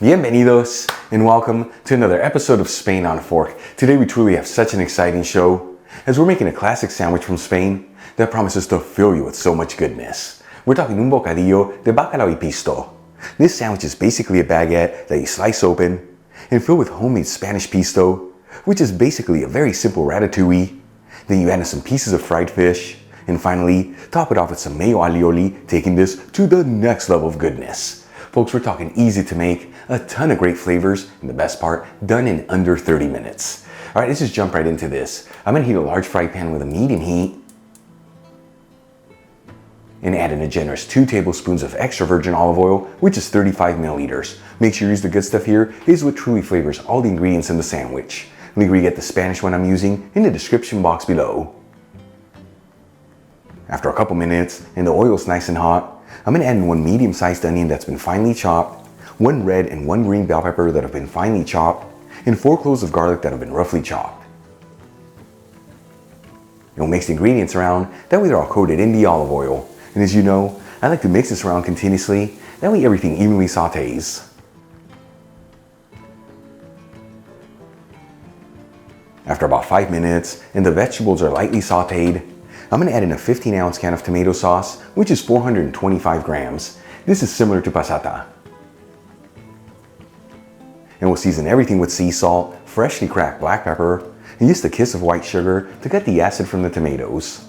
Bienvenidos and welcome to another episode of Spain on a Fork. Today we truly have such an exciting show as we're making a classic sandwich from Spain that promises to fill you with so much goodness. We're talking un bocadillo de bacalao y pisto. This sandwich is basically a baguette that you slice open and fill with homemade Spanish pisto, which is basically a very simple ratatouille. Then you add in some pieces of fried fish, and finally top it off with some mayo aioli, taking this to the next level of goodness. Folks, we're talking easy to make, a ton of great flavors, and the best part, done in under 30 minutes. All right, let's just jump right into this. I'm gonna heat a large fry pan with a medium heat and add in a generous 2 tablespoons of extra virgin olive oil, which is 35 milliliters. Make sure you use the good stuff here. This is what truly flavors all the ingredients in the sandwich. Link where you get the Spanish one I'm using in the description box below. After a couple minutes and the oil's nice and hot, I'm gonna add in 1 medium-sized onion that's been finely chopped, 1 red and 1 green bell pepper that have been finely chopped, and 4 cloves of garlic that have been roughly chopped. And we'll mix the ingredients around, that way they're all coated in the olive oil. And as you know, I like to mix this around continuously, that way everything evenly sautés. After about 5 minutes and the vegetables are lightly sautéed, I'm going to add in a 15-ounce can of tomato sauce, which is 425 grams. This is similar to passata. And we'll season everything with sea salt, freshly cracked black pepper, and just a kiss of white sugar to cut the acid from the tomatoes.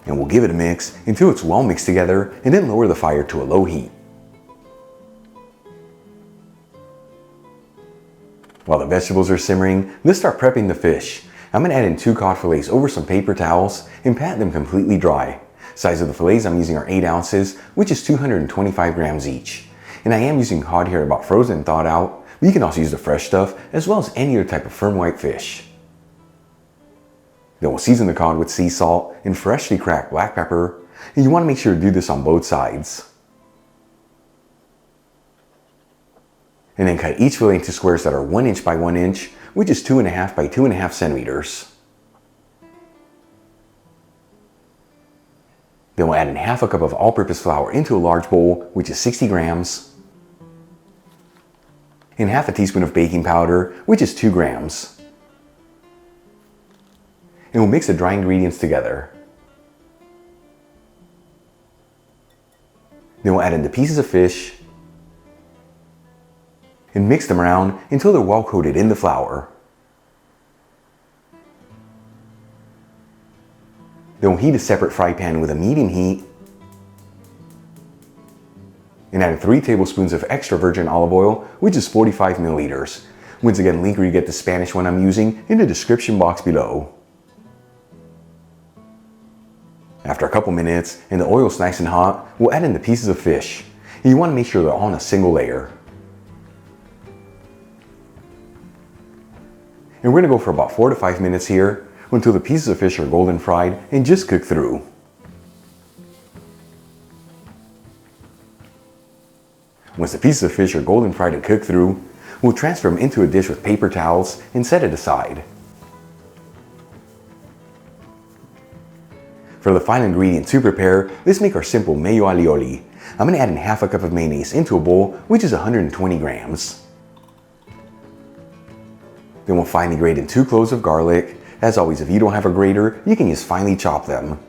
And we'll give it a mix until it's well mixed together, and then lower the fire to a low heat. While the vegetables are simmering, let's start prepping the fish. I'm going to add in 2 cod fillets over some paper towels and pat them completely dry. Size of the fillets I'm using are 8 ounces, which is 225 grams each. And I am using cod here about frozen and thawed out, but you can also use the fresh stuff as well as any other type of firm white fish. Then we'll season the cod with sea salt and freshly cracked black pepper, and you want to make sure to do this on both sides. And then cut each fillet into squares that are 1 inch by 1 inch, which is 2.5 by 2.5 centimeters. Then we'll add in half a cup of all-purpose flour into a large bowl, which is 60 grams, and half a teaspoon of baking powder, which is 2 grams. And we'll mix the dry ingredients together. Then we'll add in the pieces of fish and mix them around until they're well coated in the flour. Then we'll heat a separate fry pan with a medium heat and add 3 tablespoons of extra virgin olive oil, which is 45 milliliters. Once again, link where you get the Spanish one I'm using in the description box below. After a couple minutes and the oil's nice and hot, we'll add in the pieces of fish. You want to make sure they're all in a single layer. And we're going to go for about 4 to 5 minutes here until the pieces of fish are golden fried and just cook through. Once the pieces of fish are golden fried and cooked through, we'll transfer them into a dish with paper towels and set it aside. For the final ingredient to prepare, let's make our simple mayo aioli. I'm going to add in half a cup of mayonnaise into a bowl, which is 120 grams. Then we'll finely grate in 2 cloves of garlic. As always, if you don't have a grater, you can just finely chop them.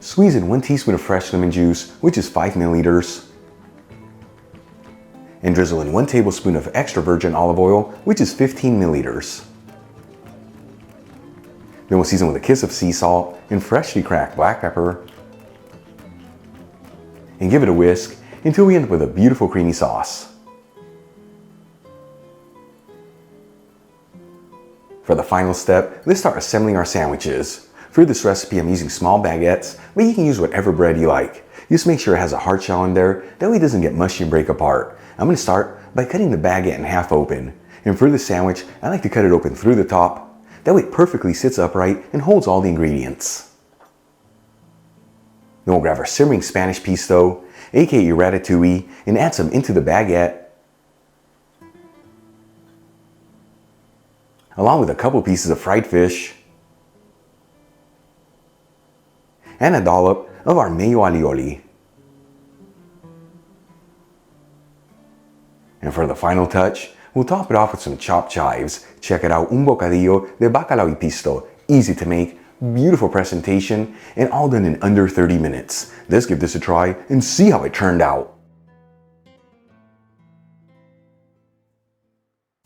Squeeze in 1 teaspoon of fresh lemon juice, which is 5 milliliters. And drizzle in 1 tablespoon of extra virgin olive oil, which is 15 milliliters. Then we'll season with a kiss of sea salt and freshly cracked black pepper. And give it a whisk until we end up with a beautiful creamy sauce. For the final step, let's start assembling our sandwiches. For this recipe, I'm using small baguettes, but you can use whatever bread you like. Just make sure it has a hard shell in there, that way it doesn't get mushy and break apart. I'm going to start by cutting the baguette in half open. And for this sandwich, I like to cut it open through the top. That way it perfectly sits upright and holds all the ingredients. Then we'll grab our simmering Spanish pisto, aka ratatouille, and add some into the baguette, along with a couple pieces of fried fish and a dollop of our mayo aioli. And for the final touch, we'll top it off with some chopped chives. Check it out, un bocadillo de bacalao y pisto. Easy to make, beautiful presentation, and all done in under 30 minutes. Let's give this a try and see how it turned out.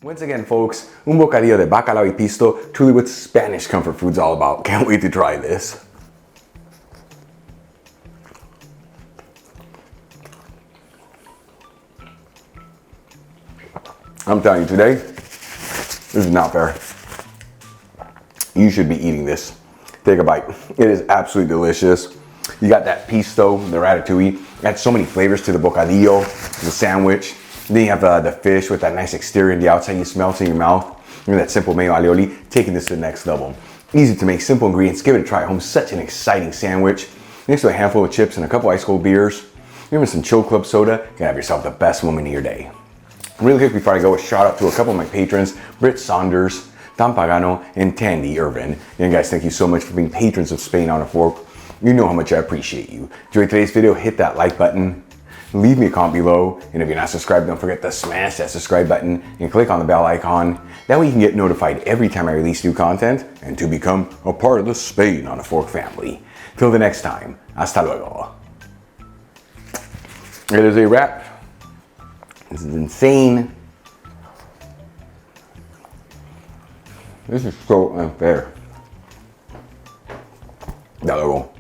Once again, folks, un bocadillo de bacalao y pisto, truly what Spanish comfort food's all about. Can't wait to try this. I'm telling you today, this is not fair. You should be eating this. Take a bite. It is absolutely delicious. You got that pisto, the ratatouille. Adds so many flavors to the bocadillo, the sandwich. Then you have the fish with that nice exterior and the outside you smell in your mouth. And that simple mayo aioli, taking this to the next level. Easy to make, simple ingredients. Give it a try at home. Such an exciting sandwich. Next to a handful of chips and a couple ice cold beers. Even some chill club soda. You can have yourself the best moment of your day. Really quick before I go, a shout out to a couple of my patrons, Britt Saunders, Tom Pagano, and Tandy Irvin. And guys, thank you so much for being patrons of Spain on a Fork. You know how much I appreciate you. Enjoyed today's video, hit that like button, leave me a comment below, and if you're not subscribed, don't forget to smash that subscribe button and click on the bell icon. That way you can get notified every time I release new content and to become a part of the Spain on a Fork family. Till the next time, hasta luego. It is a wrap. This is insane. This is so unfair. Ya luego.